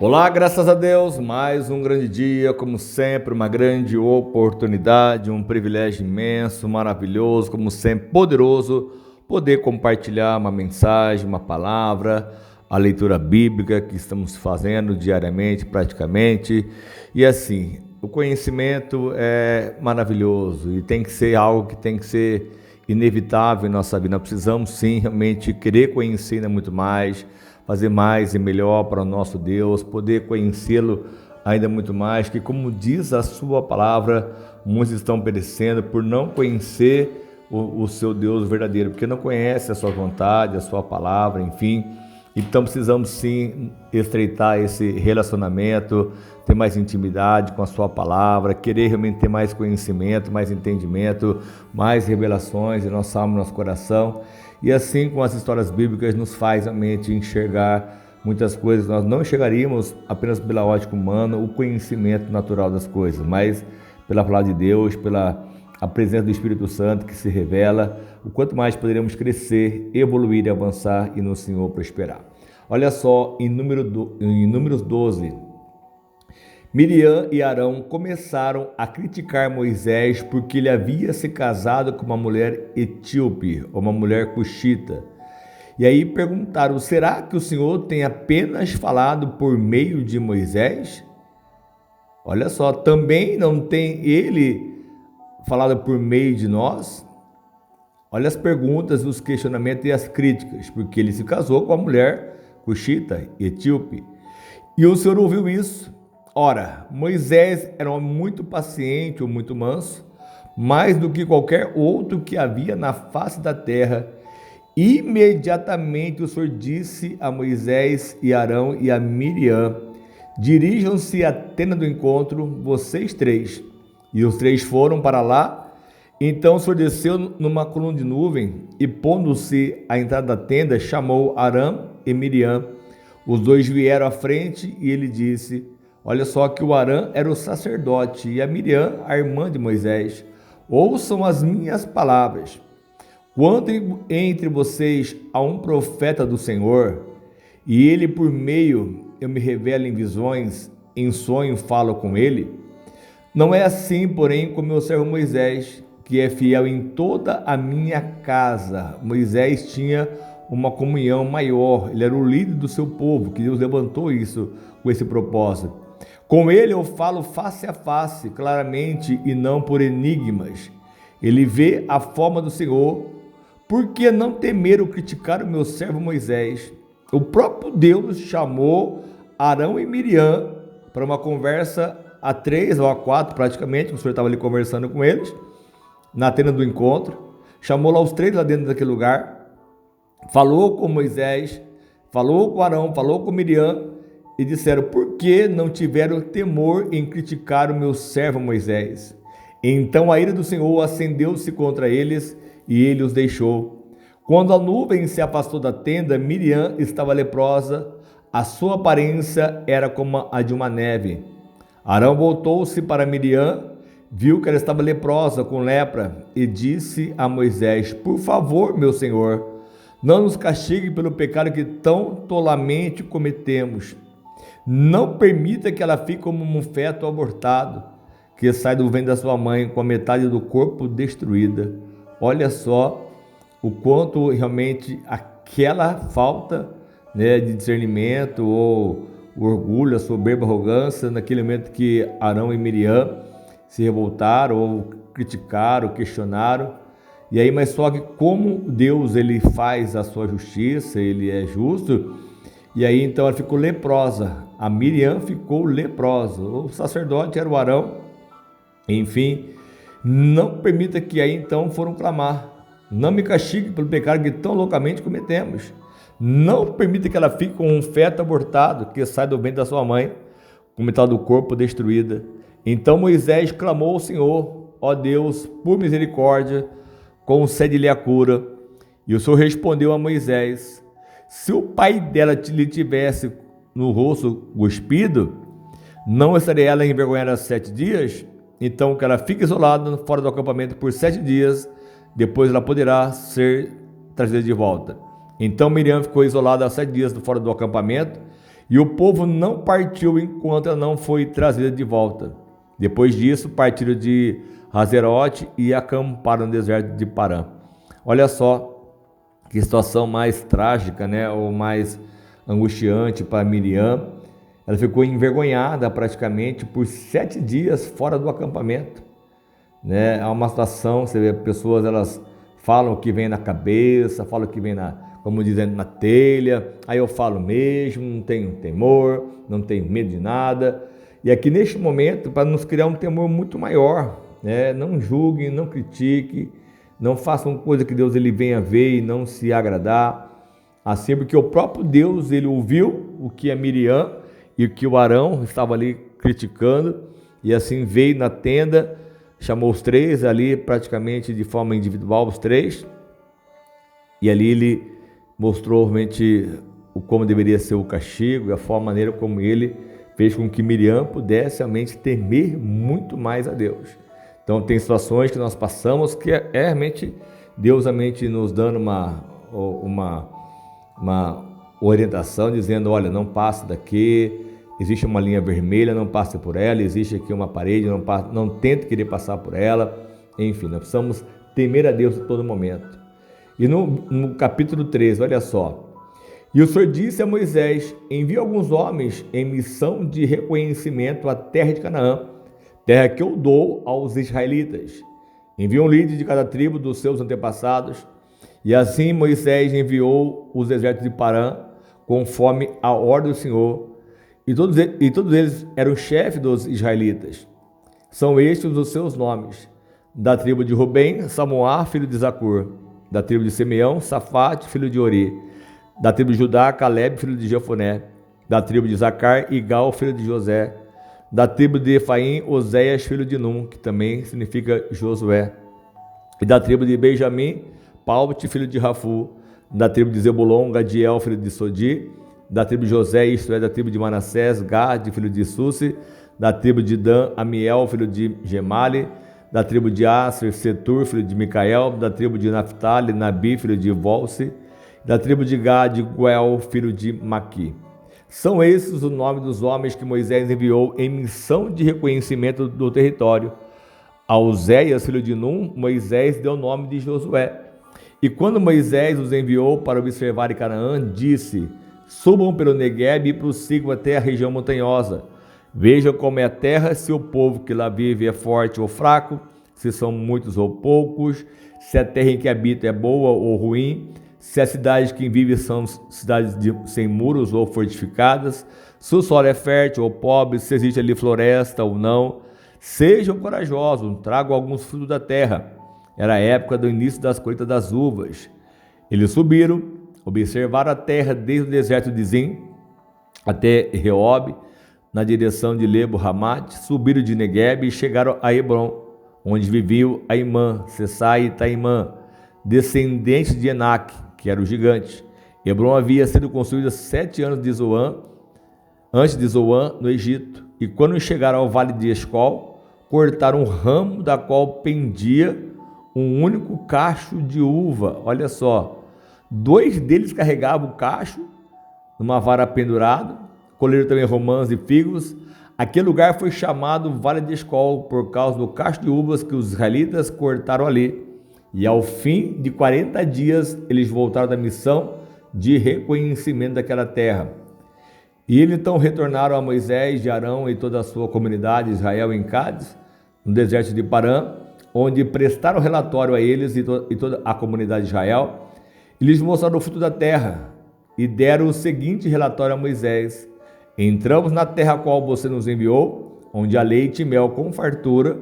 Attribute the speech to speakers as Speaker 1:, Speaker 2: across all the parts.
Speaker 1: Olá, graças a Deus, mais um grande dia, como sempre, uma grande oportunidade, um privilégio imenso, maravilhoso, como sempre, poderoso, poder compartilhar uma mensagem, uma palavra, a leitura bíblica que estamos fazendo diariamente, praticamente. E assim, o conhecimento é maravilhoso e tem que ser algo que tem que ser inevitável em nossa vida. Nós precisamos sim realmente querer conhecer ainda muito mais, fazer mais e melhor para o nosso Deus, poder conhecê-lo ainda muito mais, que como diz a sua palavra, muitos estão perecendo por não conhecer o seu Deus verdadeiro, porque não conhece a sua vontade, a sua palavra, enfim. Então precisamos sim estreitar esse relacionamento, ter mais intimidade com a sua palavra, querer realmente ter mais conhecimento, mais entendimento, mais revelações em nossa alma, no nosso coração. E assim, com as histórias bíblicas, nos faz realmente enxergar muitas coisas. Nós não enxergaríamos apenas pela ótica humana o conhecimento natural das coisas, mas pela palavra de Deus, pela a presença do Espírito Santo que se revela, o quanto mais poderemos crescer, evoluir, avançar e no Senhor prosperar. Olha só, em Números 12, Miriam e Arão começaram a criticar Moisés porque ele havia se casado com uma mulher etíope, ou uma mulher cuxita. E aí perguntaram: será que o Senhor tem apenas falado por meio de Moisés? Olha só, também não tem ele falado por meio de nós? Olha as perguntas, os questionamentos e as críticas, porque ele se casou com a mulher cuxita, etíope. E o Senhor ouviu isso. Ora, Moisés era um homem muito paciente ou muito manso, mais do que qualquer outro que havia na face da terra. Imediatamente o Senhor disse a Moisés e Arão e a Miriam: dirijam-se à tenda do encontro, vocês três. E os três foram para lá. Então o Senhor desceu numa coluna de nuvem e, pondo-se à entrada da tenda, chamou Arão e Miriam. Os dois vieram à frente e ele disse: olha só que o Arão era o sacerdote e a Miriam, a irmã de Moisés. Ouçam as minhas palavras. Quando entre vocês há um profeta do Senhor, e ele por meio eu me revelo em visões, em sonho falo com ele, não é assim, porém, com meu servo Moisés, que é fiel em toda a minha casa. Moisés tinha uma comunhão maior, ele era o líder do seu povo, que Deus levantou isso com esse propósito. Com ele eu falo face a face, claramente, e não por enigmas. Ele vê a forma do Senhor. Por que não temeram criticar o meu servo Moisés? O próprio Deus chamou Arão e Miriam para uma conversa a 3 ou a 4 praticamente, o Senhor estava ali conversando com eles, na tenda do encontro, chamou lá os três lá dentro daquele lugar, falou com Moisés, falou com Arão, falou com Miriam, e disseram: por que não tiveram temor em criticar o meu servo Moisés? Então a ira do Senhor acendeu-se contra eles, e ele os deixou. Quando a nuvem se afastou da tenda, Miriam estava leprosa, a sua aparência era como a de uma neve. Arão voltou-se para Miriam, viu que ela estava leprosa, com lepra, e disse a Moisés: por favor, meu senhor, não nos castigue pelo pecado que tão tolamente cometemos. Não permita que ela fique como um feto abortado, que sai do ventre da sua mãe com a metade do corpo destruída. Olha só o quanto realmente aquela falta, de discernimento ou o orgulho, a soberba, a arrogância, naquele momento que Arão e Miriam se revoltaram ou criticaram, questionaram. E aí, mas só que como Deus ele faz a sua justiça, ele é justo, e aí então ela ficou leprosa, a Miriam ficou leprosa, o sacerdote era o Arão, enfim. Não permita que aí então foram clamar: não me castigue pelo pecado que tão loucamente cometemos. Não permita que ela fique com um feto abortado que sai do ventre da sua mãe, com metade do corpo destruída. Então Moisés clamou ao Senhor: ó Deus, por misericórdia, concede-lhe a cura. E o Senhor respondeu a Moisés: se o pai dela lhe tivesse no rosto cuspido, não estaria ela envergonhada 7 dias? Então que ela fique isolada fora do acampamento por 7 dias, depois ela poderá ser trazida de volta. Então Miriam ficou isolada 7 dias fora do acampamento, E o povo não partiu enquanto ela não foi trazida de volta. Depois disso, partiram de Hazerote e acamparam no deserto de Parã. Olha só que situação mais trágica, né? Ou mais angustiante para Miriam. Ela ficou envergonhada praticamente por 7 dias fora do acampamento, né? É uma situação, você vê, pessoas elas falam o que vem na cabeça, falam o que vem como dizem, na telha. Aí eu falo mesmo, não tenho temor, não tenho medo de nada. E aqui neste momento, para nos criar um temor muito maior, né? Não julgue, não critique, não façam coisa que Deus ele venha ver e não se agradar. Assim, porque o próprio Deus ele ouviu o que a Miriam e o que o Arão estava ali criticando, e assim veio na tenda, chamou os 3 ali praticamente de forma individual, os 3, e ali ele mostrou realmente como deveria ser o castigo e a maneira como ele fez com que Miriam pudesse realmente temer muito mais a Deus. Então tem situações que nós passamos que é realmente Deus realmente nos dando uma orientação, dizendo, olha, não passe daqui, existe uma linha vermelha, não passe por ela, existe aqui uma parede, não tente querer passar por ela. Enfim, nós precisamos temer a Deus em todo momento. E no capítulo 13, olha só, e o Senhor disse a Moisés, envia alguns homens em missão de reconhecimento à terra de Canaã, terra que eu dou aos israelitas. Envia um líder de cada tribo dos seus antepassados. E assim Moisés enviou os exércitos de Parã, conforme a ordem do Senhor, e todos eles eram chefes dos israelitas. São estes os seus nomes: da tribo de Rubem, Samuá, filho de Zacur; da tribo de Simeão, Safate, filho de Ori; da tribo de Judá, Caleb, filho de Jefoné; da tribo de Zacar, Igal, filho de José; da tribo de Efaim, Oséias, filho de Num, que também significa Josué; e da tribo de Benjamim, Paute, filho de Rafu; da tribo de Zebulon, Gadiel, filho de Sodi; da tribo de José, isto é, da tribo de Manassés, Gad, filho de Susi; da tribo de Dan, Amiel, filho de Gemali; da tribo de Aser, Setur, filho de Micael; da tribo de Naphtali, Nabi, filho de Volse; da tribo de Gad, Guel, filho de Maqui. São esses os nomes dos homens que Moisés enviou em missão de reconhecimento do território. A Oséias, filho de Num, Moisés deu o nome de Josué. E quando Moisés os enviou para observar Canaã, disse: subam pelo Neguebe e prossigam até a região montanhosa. Vejam como é a terra, se o povo que lá vive é forte ou fraco, se são muitos ou poucos, se a terra em que habita é boa ou ruim, se as cidades que vivem são cidades sem muros ou fortificadas, se o solo é fértil ou pobre, se existe ali floresta ou não. Sejam corajosos, tragam alguns frutos da terra. Era a época do início das colheitas das uvas. Eles subiram, observaram a terra desde o deserto de Zim até Reob, na direção de Lebo-Hamate, subiram de Neguebe e chegaram a Hebron, onde viviam Aimã, Sessai e Taimã, descendentes de Enac, que era o gigante. Hebron havia sido construída 7 anos antes de Zoan, no Egito. E quando chegaram ao vale de Escol, cortaram um ramo da qual pendia um único cacho de uva. Olha só, 2 deles carregavam o cacho numa vara pendurado, colheram também romãs e figos. Aquele lugar foi chamado Vale de Escol por causa do cacho de uvas que os israelitas cortaram ali. E ao fim de 40 dias, eles voltaram da missão de reconhecimento daquela terra. E eles então retornaram a Moisés, de Arão e toda a sua comunidade de Israel em Cádiz, no deserto de Parã, onde prestaram relatório a eles e toda a comunidade de Israel. E lhes mostraram o fruto da terra e deram o seguinte relatório a Moisés: entramos na terra a qual você nos enviou, onde há leite e mel com fartura.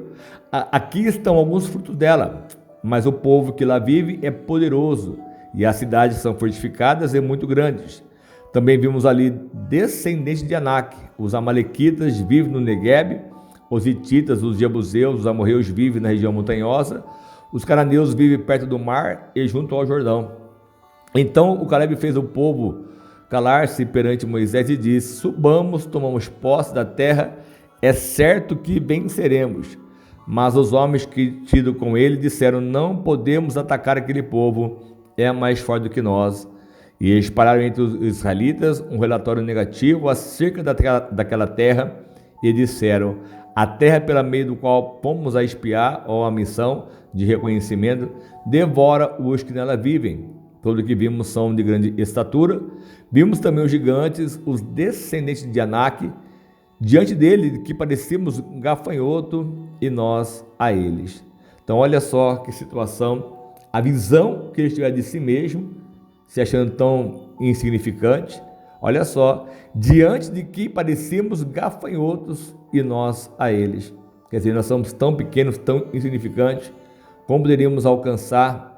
Speaker 1: Aqui estão alguns frutos dela, mas o povo que lá vive é poderoso e as cidades são fortificadas e muito grandes. Também vimos ali descendentes de Anak. Os amalequitas vivem no Neguebe, os hititas, os jebuseus, os amorreus vivem na região montanhosa, os cananeus vivem perto do mar e junto ao Jordão. Então o Caleb fez o povo calar-se perante Moisés e disse: subamos, tomamos posse da terra, é certo que venceremos. Mas os homens que tido com ele disseram: não podemos atacar aquele povo, é mais forte do que nós. E espalharam entre os israelitas um relatório negativo acerca daquela terra e disseram: a terra pela meio do qual pomos a espiar, ou a missão de reconhecimento, devora os que nela vivem. Tudo que vimos são de grande estatura. Vimos também os gigantes, os descendentes de Anak, diante dele que parecíamos gafanhoto e nós a eles. Então olha só que situação, a visão que eles tiveram de si mesmo, se achando tão insignificante. Olha só, diante de que parecíamos gafanhotos e nós a eles. Quer dizer, nós somos tão pequenos, tão insignificantes, como poderíamos alcançar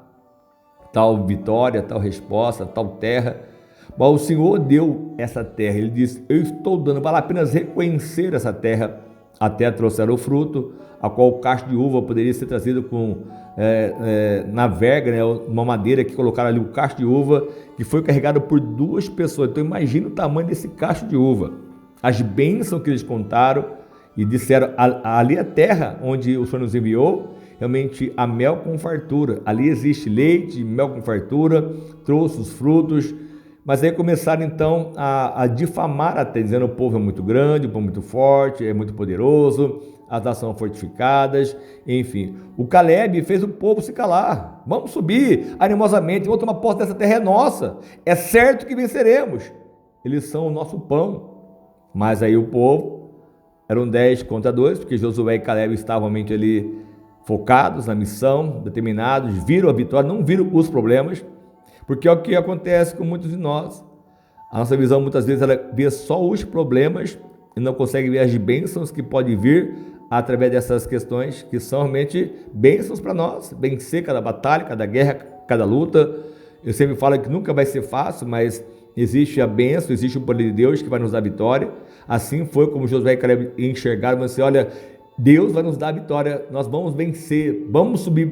Speaker 1: tal vitória, tal resposta, tal terra? Mas o Senhor deu essa terra, Ele disse: eu estou dando, vale apenas reconhecer essa terra. A terra trouxera o fruto, a qual o cacho de uva poderia ser trazido na verga, né, uma madeira que colocaram ali o cacho de uva, que foi carregado por 2 pessoas. Então imagina o tamanho desse cacho de uva, as bênçãos que eles contaram e disseram: ali é a terra onde o Senhor nos enviou, realmente há mel com fartura, ali existe leite, mel com fartura, trouxe os frutos. Mas aí começaram então a difamar até, dizendo: o povo é muito grande, o povo é muito forte, é muito poderoso, as nações são fortificadas, enfim. O Caleb fez o povo se calar. Vamos subir animosamente, vamos tomar posse dessa terra, é nossa, é certo que venceremos, eles são o nosso pão. Mas aí o povo, eram 10 contra 2, porque Josué e Caleb estavam realmente ali focados na missão, determinados, viram a vitória, não viram os problemas. Porque é o que acontece com muitos de nós. A nossa visão muitas vezes ela vê só os problemas e não consegue ver as bênçãos que podem vir através dessas questões, que são realmente bênçãos para nós. Vencer cada batalha, cada guerra, cada luta. Eu sempre falo que nunca vai ser fácil, mas existe a bênção, existe o poder de Deus que vai nos dar vitória. Assim foi como Josué e Caleb enxergaram, mas assim: olha, Deus vai nos dar a vitória, nós vamos vencer, vamos subir,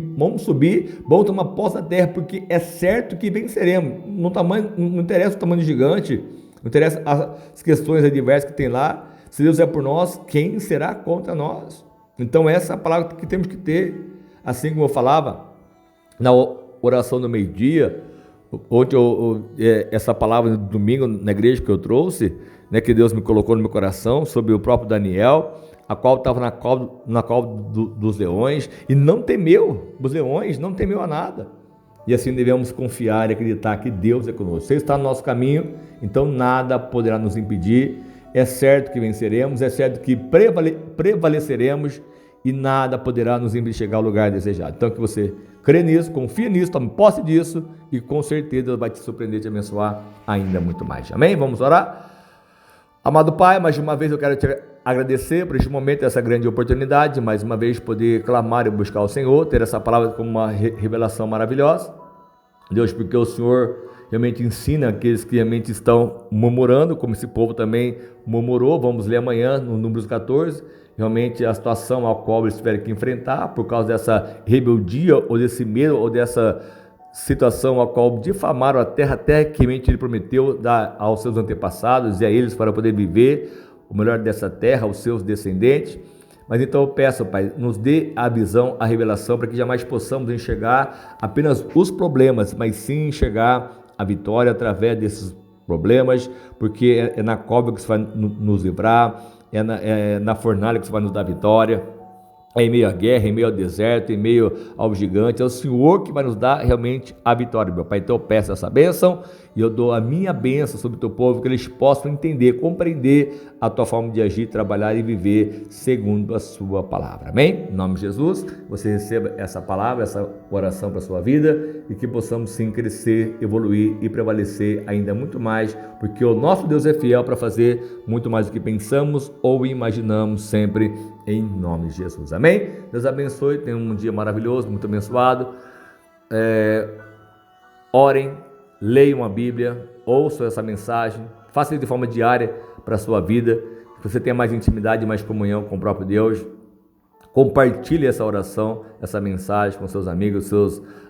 Speaker 1: vamos tomar posse da terra, porque é certo que venceremos. Não interessa o tamanho do gigante, não interessa as questões adversas que tem lá. Se Deus é por nós, quem será contra nós? Então essa é a palavra que temos que ter. Assim como eu falava na oração do meio-dia, ontem essa palavra no domingo na igreja que eu trouxe, né, que Deus me colocou no meu coração, sobre o próprio Daniel, a qual estava na cova dos leões, e não temeu os leões, não temeu a nada. E assim devemos confiar e acreditar que Deus é conosco. Se Ele está no nosso caminho, então nada poderá nos impedir. É certo que venceremos, é certo que prevaleceremos, e nada poderá nos impedir de chegar ao lugar desejado. Então que você crê nisso, confia nisso, tome posse disso, e com certeza Deus vai te surpreender e te abençoar ainda muito mais. Amém? Vamos orar? Amado Pai, mais uma vez eu quero te agradecer por este momento, essa grande oportunidade, mais uma vez poder clamar e buscar o Senhor, ter essa palavra como uma revelação maravilhosa. Deus, porque o Senhor realmente ensina aqueles que realmente estão murmurando, como esse povo também murmurou. Vamos ler amanhã no Números 14, realmente a situação a qual eles tiveram que enfrentar por causa dessa rebeldia, ou desse medo, ou dessa situação a qual difamaram a terra, até que realmente Ele prometeu dar aos seus antepassados e a eles para poder viver o melhor dessa terra, aos seus descendentes. Mas então eu peço, Pai, nos dê a visão, a revelação, para que jamais possamos enxergar apenas os problemas, mas sim enxergar a vitória através desses problemas, porque é na cova que você vai nos livrar, é na fornalha que você vai nos dar vitória. É em meio à guerra, em meio ao deserto, em meio ao gigante, é o Senhor que vai nos dar realmente a vitória, meu Pai. Então eu peço essa bênção e eu dou a minha bênção sobre o teu povo, que eles possam entender, compreender a tua forma de agir, trabalhar e viver segundo a sua palavra. Amém? Em nome de Jesus, você receba essa palavra, essa oração para a sua vida, e que possamos sim crescer, evoluir e prevalecer ainda muito mais, porque o nosso Deus é fiel para fazer muito mais do que pensamos ou imaginamos, sempre em nome de Jesus. Amém? Deus abençoe, tenham um dia maravilhoso, muito abençoado. Orem, leiam a Bíblia, ouçam essa mensagem, façam isso de forma diária para a sua vida, que você tenha mais intimidade, mais comunhão com o próprio Deus. Compartilhe essa oração, essa mensagem com seus amigos,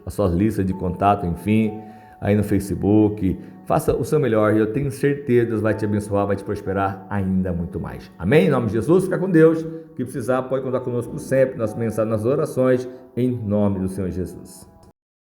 Speaker 1: as suas listas de contato, enfim, aí no Facebook. Faça o seu melhor e eu tenho certeza que Deus vai te abençoar, vai te prosperar ainda muito mais. Amém? Em nome de Jesus, fica com Deus. Que precisar, pode contar conosco sempre, nossa mensagem, nas orações, em nome do Senhor Jesus.